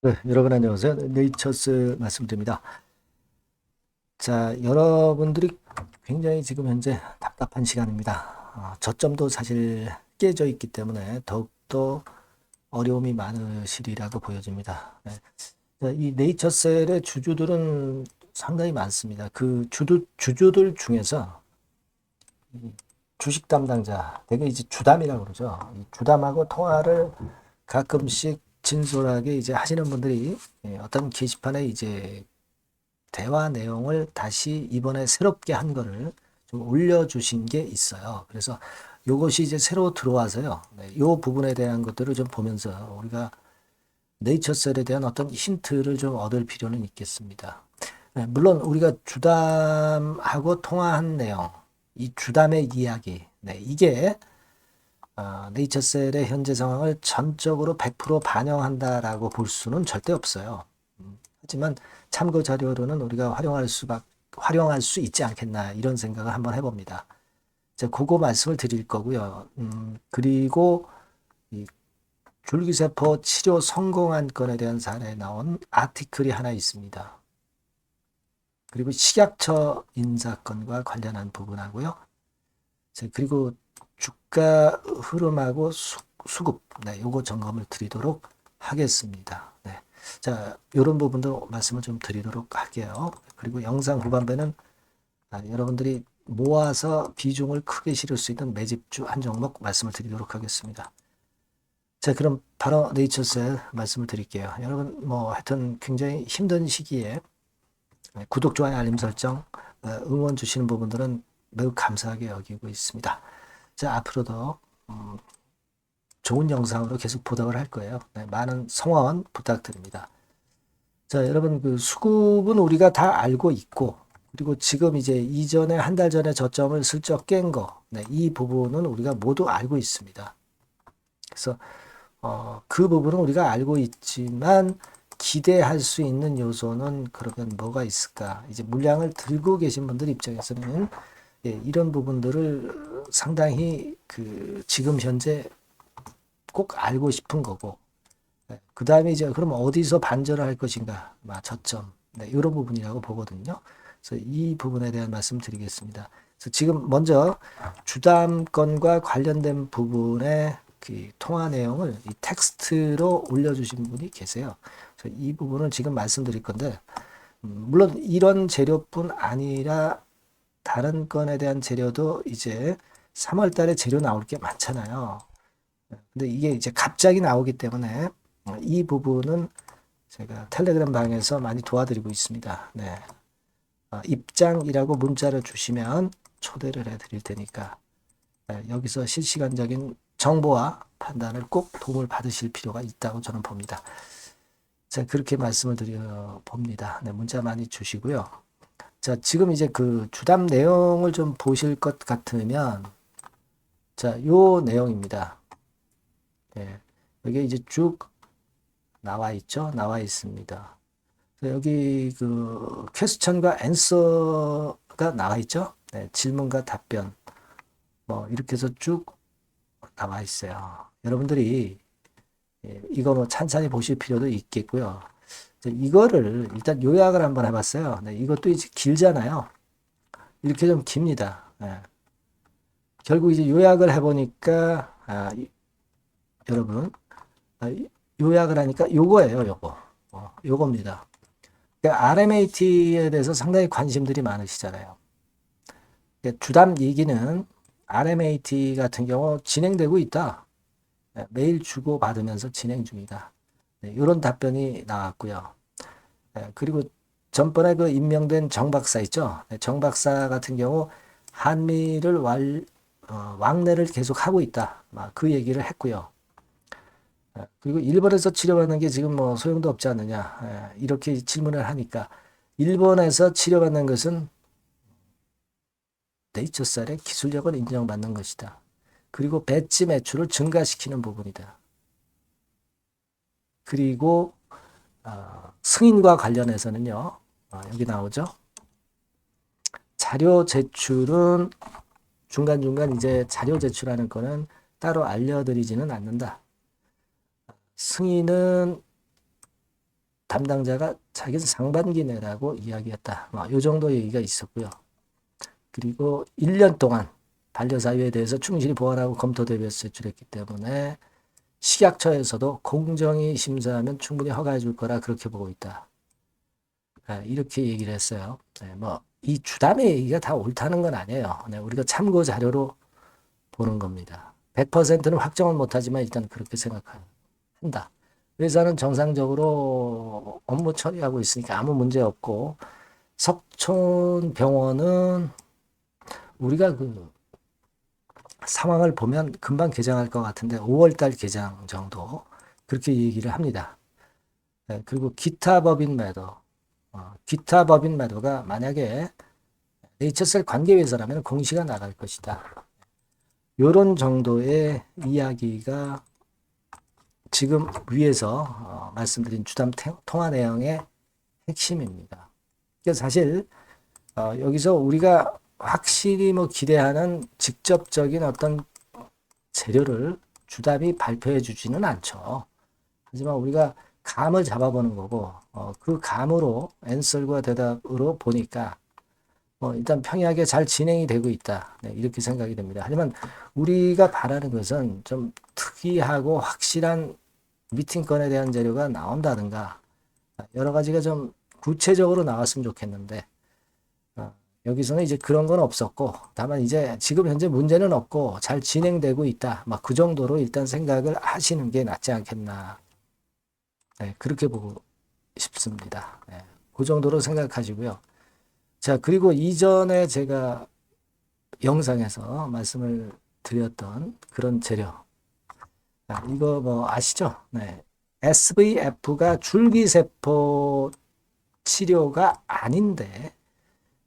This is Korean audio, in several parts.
네, 여러분 안녕하세요. 네이처스 말씀드립니다. 자, 여러분들이 굉장히 지금 현재 답답한 시간입니다. 저점도 사실 깨져 있기 때문에 더욱더 어려움이 많으시리라고 보여집니다. 네. 자, 이 네이처셀의 주주들은 상당히 많습니다. 그 주주들 중에서 이 주식 담당자, 되게 이제 주담이라고 그러죠. 이 주담하고 통화를 가끔씩 진솔하게 이제 하시는 분들이 어떤 게시판에 이제 대화 내용을 다시 이번에 새롭게 한 거를 좀 올려주신 게 있어요. 그래서 요것이 이제 새로 들어와서요. 네, 요 부분에 대한 것들을 좀 보면서 우리가 네이처셀에 대한 어떤 힌트를 좀 얻을 필요는 있겠습니다. 네, 물론 우리가 주담하고 통화한 내용, 이 주담의 이야기, 네, 이게 네이처셀의 현재 상황을 전적으로 100% 반영한다라고 볼 수는 절대 없어요. 하지만 참고 자료로는 우리가 활용할 수 있지 않겠나 이런 생각을 한번 해봅니다. 이제 그거 말씀을 드릴 거고요. 그리고 이 줄기세포 치료 성공한 건에 대한 사례에 나온 아티클이 하나 있습니다. 그리고 식약처 인사건과 관련한 부분하고요. 그리고 주가 흐름하고 수급, 네, 요거 점검을 드리도록 하겠습니다. 네. 자, 이런 부분도 말씀을 좀 드리도록 할게요. 그리고 영상 후반부는 여러분들이 모아서 비중을 크게 실을 수 있는 매집주 한 종목 말씀을 드리도록 하겠습니다. 자, 그럼 바로 네이처셀 말씀을 드릴게요. 여러분, 뭐 하여튼 굉장히 힘든 시기에 구독, 좋아요, 알림 설정, 응원 주시는 부분들은 매우 감사하게 여기고 있습니다. 자, 앞으로도 좋은 영상으로 계속 보답을 할 거예요. 네, 많은 성원 부탁드립니다. 자, 여러분, 그 수급은 우리가 다 알고 있고, 그리고 지금 이제 이전에 한 달 전에 저점을 슬쩍 깬 거, 네, 이 부분은 우리가 모두 알고 있습니다. 그래서 그 부분은 우리가 알고 있지만 기대할 수 있는 요소는 그러면 뭐가 있을까? 이제 물량을 들고 계신 분들 입장에서는 이런 부분들을 상당히 그 지금 현재 꼭 알고 싶은 거고, 그 다음에 이제 그럼 어디서 반전을 할 것인가, 저점, 네, 이런 부분이라고 보거든요. 그래서 이 부분에 대한 말씀 드리겠습니다. 그래서 지금 먼저 주담건과 관련된 부분의 그 통화 내용을 이 텍스트로 올려주신 분이 계세요. 그래서 이 부분을 지금 말씀드릴 건데, 물론 이런 재료뿐 아니라 다른 건에 대한 재료도 이제 3월 달에 재료 나올 게 많잖아요. 근데 이게 이제 갑자기 나오기 때문에 이 부분은 제가 텔레그램 방에서 많이 도와드리고 있습니다. 네. 입장이라고 문자를 주시면 초대를 해드릴 테니까 여기서 실시간적인 정보와 판단을 꼭 도움을 받으실 필요가 있다고 저는 봅니다. 자, 그렇게 말씀을 드려 봅니다. 네, 문자 많이 주시고요. 자, 지금 이제 그 주담 내용을 좀 보실 것 같으면, 자, 요 내용입니다. 네, 여기 이제 쭉 나와 있죠? 나와 있습니다. 여기 그 퀘스천과 앤서가 나와 있죠? 네, 질문과 답변. 뭐 이렇게 해서 쭉 나와 있어요. 여러분들이 이거 뭐 찬찬히 보실 필요도 있겠고요. 이거를 일단 요약을 한번 해봤어요. 네, 이것도 이제 길잖아요. 이렇게 좀 깁니다. 네. 결국 이제 요약을 해보니까 여러분 요약을 하니까 요거예요. 요거. 요겁니다. 그러니까 RMAT에 대해서 상당히 관심들이 많으시잖아요. 그러니까 주담 얘기는 RMAT 같은 경우 진행되고 있다. 네, 매일 주고 받으면서 진행 중이다. 네, 이런 답변이 나왔고요. 네, 그리고 전번에 그 임명된 정 박사 있죠. 네, 정 박사 같은 경우 한미를 왕래를 계속 하고 있다. 그 얘기를 했고요. 그리고 일본에서 치료받는 게 지금 뭐 소용도 없지 않느냐. 이렇게 질문을 하니까 일본에서 치료받는 것은 네이처셀의 기술력을 인정받는 것이다. 그리고 배지 매출을 증가시키는 부분이다. 그리고 승인과 관련해서는요. 여기 나오죠. 자료 제출은 중간중간 이제 자료 제출하는 거는 따로 알려드리지는 않는다. 승인은 담당자가 자기는 상반기 내라고 이야기했다. 이 정도 얘기가 있었고요. 그리고 1년 동안 반려사유에 대해서 충실히 보완하고 검토 대비해서 제출했기 때문에 식약처에서도 공정히 심사하면 충분히 허가해 줄 거라 그렇게 보고 있다. 이렇게 얘기를 했어요. 이 주담의 얘기가 다 옳다는 건 아니에요. 우리가 참고 자료로 보는 겁니다. 100%는 확정은 못하지만 일단 그렇게 생각한다. 회사는 정상적으로 업무 처리하고 있으니까 아무 문제 없고, 석촌병원은 우리가 그 상황을 보면 금방 개장할 것 같은데 5월달 개장 정도 그렇게 얘기를 합니다. 그리고 기타 법인 매도가 만약에 네이처셀 관계회사라면 공시가 나갈 것이다. 이런 정도의 이야기가 지금 위에서 말씀드린 주담 통화 내용의 핵심입니다. 그래서 사실 여기서 우리가 확실히 기대하는 직접적인 어떤 재료를 주담이 발표해 주지는 않죠. 하지만 우리가 감을 잡아보는 거고, 그 감으로 앤설과 대답으로 보니까 일단 평이하게 잘 진행이 되고 있다. 네, 이렇게 생각이 됩니다. 하지만 우리가 바라는 것은 좀 특이하고 확실한 미팅건에 대한 재료가 나온다든가 여러 가지가 좀 구체적으로 나왔으면 좋겠는데 여기서는 이제 그런 건 없었고, 다만 이제 지금 현재 문제는 없고 잘 진행되고 있다. 그 정도로 일단 생각을 하시는 게 낫지 않겠나. 네, 그렇게 보고 싶습니다. 네, 그 정도로 생각하시고요. 자, 그리고 이전에 제가 영상에서 말씀을 드렸던 그런 재료. 이거 아시죠? 네. SVF가 줄기세포 치료가 아닌데,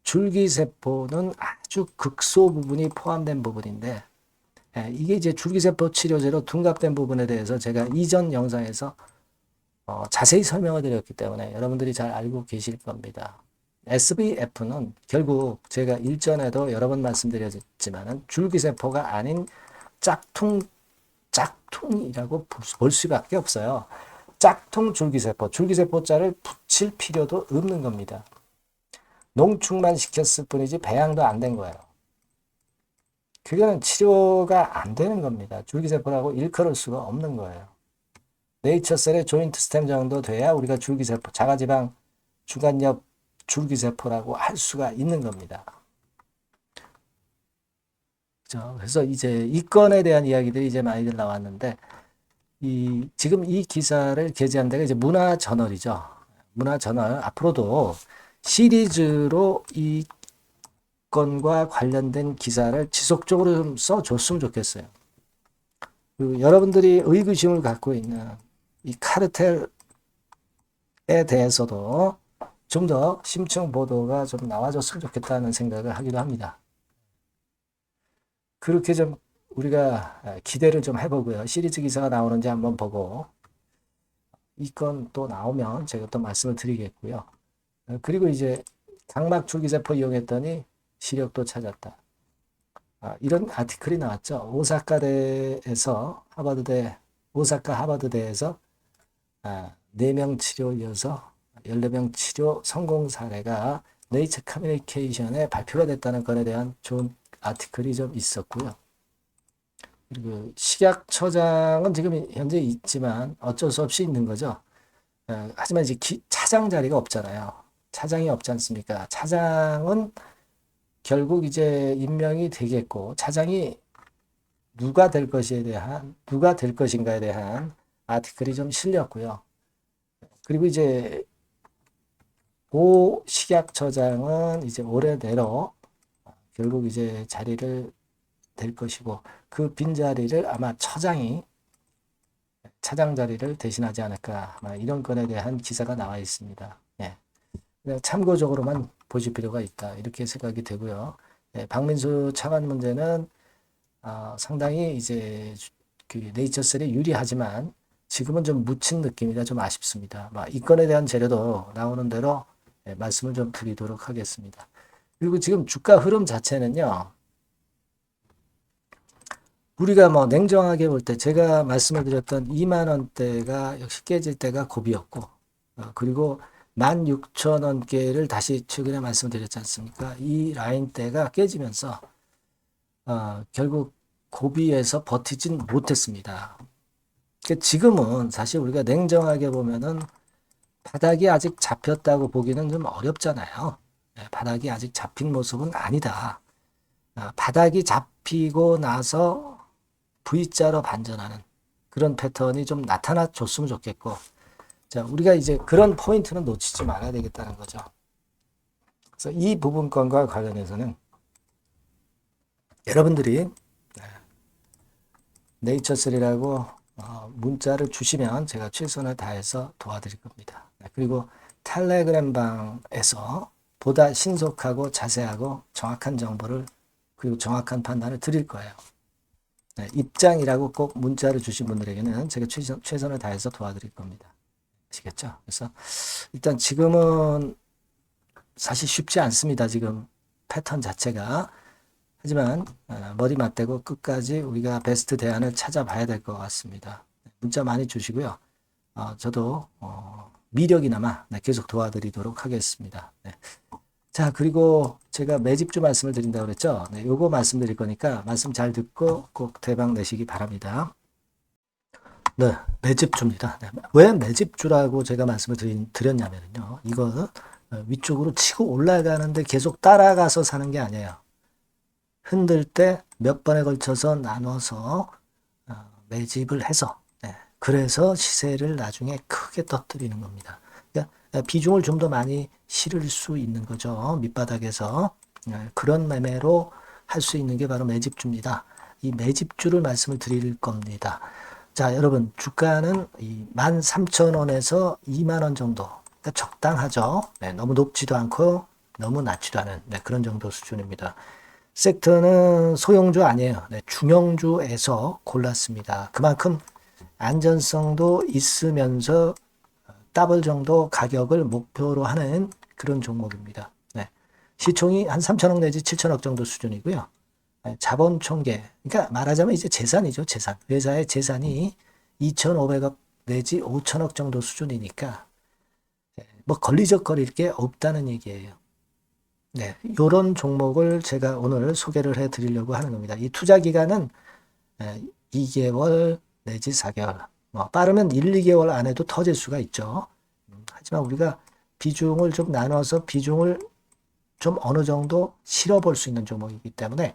줄기세포는 아주 극소 부분이 포함된 부분인데, 이게 이제 줄기세포 치료제로 둔갑된 부분에 대해서 제가 이전 영상에서 자세히 설명을 드렸기 때문에 여러분들이 잘 알고 계실 겁니다. SVF는 결국 제가 일전에도 여러 번 말씀드렸지만은 줄기세포가 아닌 짝퉁이라고 볼 수밖에 없어요. 짝퉁 줄기세포자를 붙일 필요도 없는 겁니다. 농축만 시켰을 뿐이지 배양도 안 된 거예요. 그거는 치료가 안 되는 겁니다. 줄기세포라고 일컬을 수가 없는 거예요. 네이처셀의 조인트 스템 정도 돼야 우리가 줄기세포, 자가지방 주간엽 줄기세포라고 할 수가 있는 겁니다. 그래서 이제 이 건에 대한 이야기들이 이제 많이들 나왔는데, 지금 이 기사를 게재한 데가 이제 문화저널이죠. 문화저널 앞으로도 시리즈로 이 건과 관련된 기사를 지속적으로 좀 써줬으면 좋겠어요. 그리고 여러분들이 의구심을 갖고 있는 이 카르텔에 대해서도 좀 더 심층 보도가 좀 나와줬으면 좋겠다는 생각을 하기도 합니다. 그렇게 좀 우리가 기대를 좀 해보고요. 시리즈 기사가 나오는지 한번 보고, 이 건 또 나오면 제가 또 말씀을 드리겠고요. 그리고 이제 각막 줄기세포 이용했더니 시력도 찾았다. 이런 아티클이 나왔죠. 오사카 하버드대에서 4명 치료 이어서 14명 치료 성공 사례가 네이처 커뮤니케이션에 발표가 됐다는 것에 대한 좋은 아티클이 좀 있었고요. 그리고 식약처장은 지금 현재 있지만 어쩔 수 없이 있는 거죠. 하지만 이제 차장 자리가 없잖아요. 차장이 없지 않습니까? 차장은 결국 이제 임명이 되겠고, 차장이 누가 될 것인가에 대한 아티클이 좀 실렸고요. 그리고 이제 고 식약처장은 이제 올해 내로 결국 이제 자리를 될 것이고, 그 빈자리를 아마 차장 자리를 대신하지 않을까, 이런 건에 대한 기사가 나와 있습니다. 그냥 참고적으로만 보실 필요가 있다, 이렇게 생각이 되고요. 박민수 차관 문제는 상당히 이제 그 네이처셀에 유리하지만 지금은 좀 묻힌 느낌이라 좀 아쉽습니다. 이 건에 대한 재료도 나오는 대로 말씀을 좀 드리도록 하겠습니다. 그리고 지금 주가 흐름 자체는요, 우리가 냉정하게 볼 때 제가 말씀을 드렸던 2만 원대가 역시 깨질 때가 고비였고, 그리고 16,000원대를 다시 최근에 말씀드렸지 않습니까? 이 라인대가 깨지면서 결국 고비에서 버티진 못했습니다. 그러니까 지금은 사실 우리가 냉정하게 보면은 바닥이 아직 잡혔다고 보기는 좀 어렵잖아요. 바닥이 아직 잡힌 모습은 아니다. 바닥이 잡히고 나서 V자로 반전하는 그런 패턴이 좀 나타나 줬으면 좋겠고, 자, 우리가 이제 그런 포인트는 놓치지 말아야 되겠다는 거죠. 그래서 이 부분권과 관련해서는 여러분들이 네이처3라고 문자를 주시면 제가 최선을 다해서 도와드릴 겁니다. 그리고 텔레그램 방에서 보다 신속하고 자세하고 정확한 정보를 그리고 정확한 판단을 드릴 거예요. 입장이라고 꼭 문자를 주신 분들에게는 제가 최선을 다해서 도와드릴 겁니다. 아시겠죠? 그래서 일단 지금은 사실 쉽지 않습니다. 지금 패턴 자체가. 하지만 머리 맞대고 끝까지 우리가 베스트 대안을 찾아봐야 될 것 같습니다. 문자 많이 주시고요. 저도 미력이나마 계속 도와드리도록 하겠습니다. 네. 자, 그리고 제가 매집주 말씀을 드린다고 그랬죠. 네, 요거 말씀드릴 거니까 말씀 잘 듣고 꼭 대박 내시기 바랍니다. 네, 매집주입니다. 네, 왜 매집주라고 제가 말씀을 드렸냐면요. 이거 위쪽으로 치고 올라가는데 계속 따라가서 사는 게 아니에요. 흔들 때 몇 번에 걸쳐서 나눠서 매집을 해서 그래서 시세를 나중에 크게 터뜨리는 겁니다. 그러니까 비중을 좀 더 많이 실을 수 있는 거죠. 밑바닥에서 그런 매매로 할 수 있는 게 바로 매집주입니다. 이 매집주를 말씀을 드릴 겁니다. 자, 여러분 주가는 13,000원에서 20,000원 정도, 그러니까 적당하죠. 너무 높지도 않고 너무 낮지도 않은 그런 정도 수준입니다. 섹터는 소형주 아니에요. 중형주에서 골랐습니다. 그만큼 안전성도 있으면서 더블 정도 가격을 목표로 하는 그런 종목입니다. 시총이 한 3천억 내지 7천억 정도 수준이고요. 자본 총계, 그러니까 말하자면 이제 재산이죠. 재산. 회사의 재산이 2,500억 내지 5천억 정도 수준이니까 뭐 걸리적거릴 게 없다는 얘기예요. 네, 이런 종목을 제가 오늘 소개를 해 드리려고 하는 겁니다. 이 투자 기간은 2개월 내지 4개월, 빠르면 1, 2개월 안에도 터질 수가 있죠. 하지만 우리가 비중을 좀 나눠서 비중을 좀 어느 정도 실어 볼 수 있는 종목이기 때문에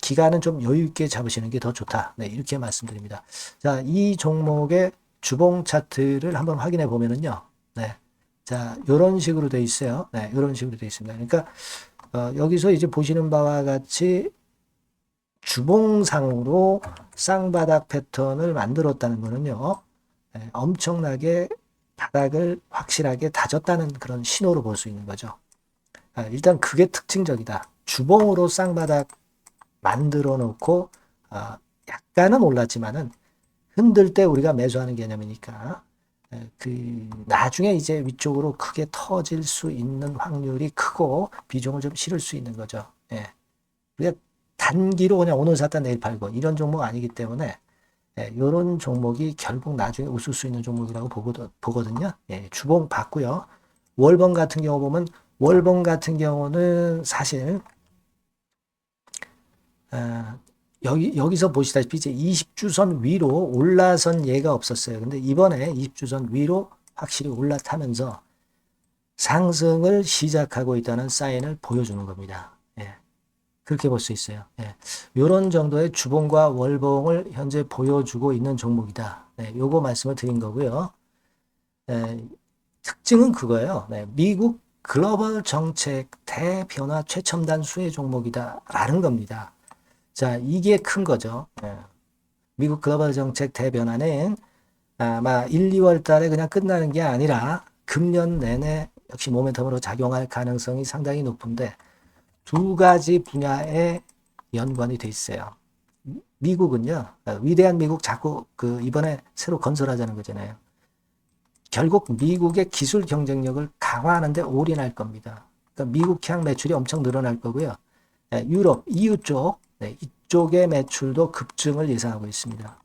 기간은 좀 여유 있게 잡으시는 게 더 좋다. 이렇게 말씀드립니다. 자, 이 종목의 주봉 차트를 한번 확인해 보면은요. 자, 요런 식으로 돼 있어요. 요런 식으로 돼 있습니다. 그러니까 여기서 이제 보시는 바와 같이 주봉상으로 쌍바닥 패턴을 만들었다는 거는요. 엄청나게 바닥을 확실하게 다졌다는 그런 신호로 볼 수 있는 거죠. 일단 그게 특징적이다. 주봉으로 쌍바닥 만들어 놓고 약간은 올랐지만은 흔들 때 우리가 매수하는 개념이니까 나중에 이제 위쪽으로 크게 터질 수 있는 확률이 크고 비중을 좀 실을 수 있는 거죠. 우리가 단기로 그냥 오늘 샀다 내일 팔고 이런 종목 아니기 때문에 이런 종목이 결국 나중에 웃을 수 있는 종목이라고 보거든요. 주봉 봤고요. 월봉 같은 경우 보면 월봉 같은 경우는 사실 여기서 보시다시피 이제 20주선 위로 올라선 예가 없었어요. 근데 이번에 20주선 위로 확실히 올라타면서 상승을 시작하고 있다는 사인을 보여주는 겁니다. 그렇게 볼 수 있어요. 이런 정도의 주봉과 월봉을 현재 보여주고 있는 종목이다. 요거 말씀을 드린 거고요. 특징은 그거예요. 미국 글로벌 정책 대변화 최첨단 수혜 종목이다라는 겁니다. 자, 이게 큰 거죠. 미국 글로벌 정책 대변화는 아마 1, 2월 달에 그냥 끝나는 게 아니라 금년 내내 역시 모멘텀으로 작용할 가능성이 상당히 높은데 두 가지 분야에 연관이 돼 있어요. 미국은요, 위대한 미국 자꾸 이번에 새로 건설하자는 거잖아요. 결국 미국의 기술 경쟁력을 강화하는 데 올인할 겁니다. 그러니까 미국향 매출이 엄청 늘어날 거고요. 유럽, EU 쪽, 이쪽의 매출도 급증을 예상하고 있습니다.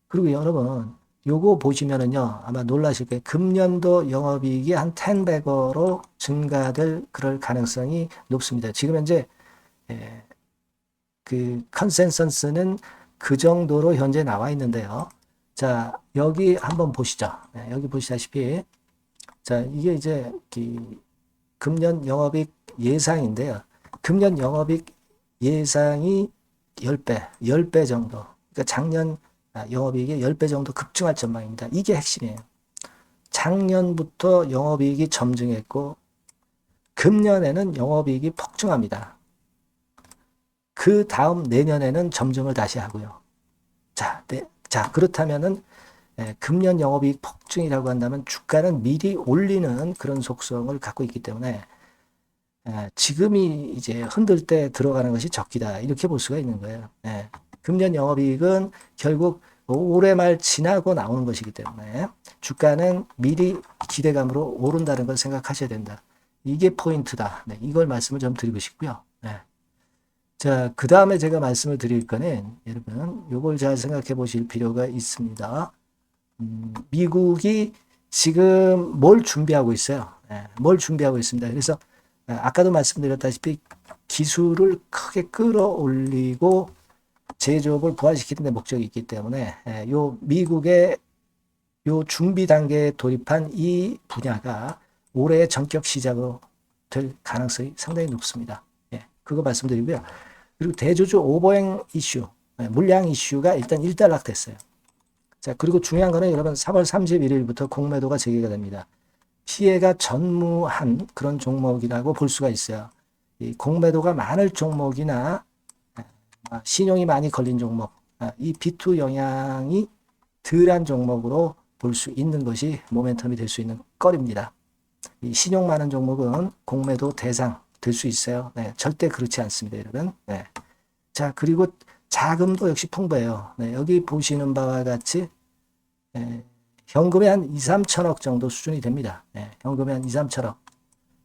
그리고 여러분, 요거 보시면은요, 아마 놀라실 거예요. 금년도 영업이익이 한 10배로 증가될 그럴 가능성이 높습니다. 지금 현재 그 컨센서스는 그 정도로 현재 나와 있는데요. 자, 여기 한번 보시죠. 여기 보시다시피, 자, 이게 이제 금년 영업이익 예상인데요. 금년 영업이익 예상이 10배 정도. 그러니까 작년 영업이익이 10배 정도 급증할 전망입니다. 이게 핵심이에요. 작년부터 영업이익이 점증했고, 금년에는 영업이익이 폭증합니다. 그 다음 내년에는 점증을 다시 하고요. 자, 그렇다면은 금년 영업이익 폭증이라고 한다면 주가는 미리 올리는 그런 속성을 갖고 있기 때문에 지금이 이제 흔들 때 들어가는 것이 적기다. 이렇게 볼 수가 있는 거예요. 금년 영업이익은 결국 올해 말 지나고 나오는 것이기 때문에 주가는 미리 기대감으로 오른다는 걸 생각하셔야 된다. 이게 포인트다. 이걸 말씀을 좀 드리고 싶고요. 자, 그 다음에 제가 말씀을 드릴 거는 여러분 요걸 잘 생각해 보실 필요가 있습니다. 미국이 지금 뭘 준비하고 있어요. 뭘 준비하고 있습니다. 그래서 아까도 말씀드렸다시피 기술을 크게 끌어올리고 제조업을 부활시키는 데 목적이 있기 때문에 요 미국의 요 준비 단계에 돌입한 이 분야가 올해 전격 시작으로 될 가능성이 상당히 높습니다. 그거 말씀드리고요. 그리고 대주주 오버행 이슈, 물량 이슈가 일단 일단락됐어요. 자, 그리고 중요한 거는 여러분 3월 31일부터 공매도가 재개가 됩니다. 피해가 전무한 그런 종목이라고 볼 수가 있어요. 이 공매도가 많을 종목이나 신용이 많이 걸린 종목, 이 B2 영향이 덜한 종목으로 볼 수 있는 것이 모멘텀이 될 수 있는 거리입니다. 이 신용 많은 종목은 공매도 대상 될 수 있어요. 절대 그렇지 않습니다, 여러분. 자, 그리고 자금도 역시 풍부해요. 여기 보시는 바와 같이 현금이 한 2, 3천억 정도 수준이 됩니다. 현금이 한 2, 3천억.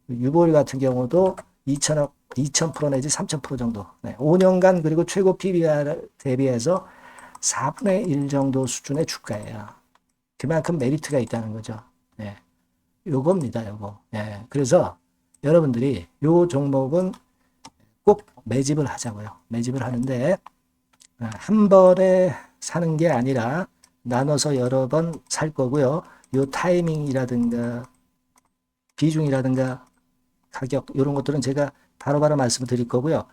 유보율 같은 경우도 2천억, 2,000% 내지 3,000% 정도. 5년간 그리고 최고 PBR 대비해서 4분의 1 정도 수준의 주가예요. 그만큼 메리트가 있다는 거죠. 요겁니다, 요거. 그래서 여러분들이 요 종목은 꼭 매집을 하자고요. 매집을 하는데 한 번에 사는 게 아니라 나눠서 여러 번 살 거고요. 요 타이밍이라든가 비중이라든가 가격 이런 것들은 제가 바로바로 말씀을 드릴 거고요.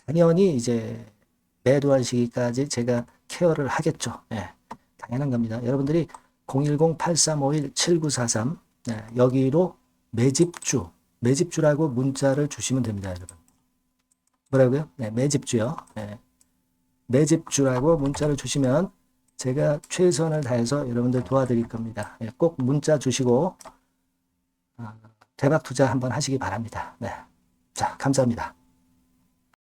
당연히 이제 매도할 시기까지 제가 케어를 하겠죠. 당연한 겁니다. 여러분들이 010-8351-7943 여기로 매집주라고 문자를 주시면 됩니다, 여러분. 뭐라고요? 매집주요. 매집주라고 문자를 주시면 제가 최선을 다해서 여러분들 도와드릴 겁니다. 꼭 문자 주시고 대박 투자 한번 하시기 바랍니다. 자, 감사합니다.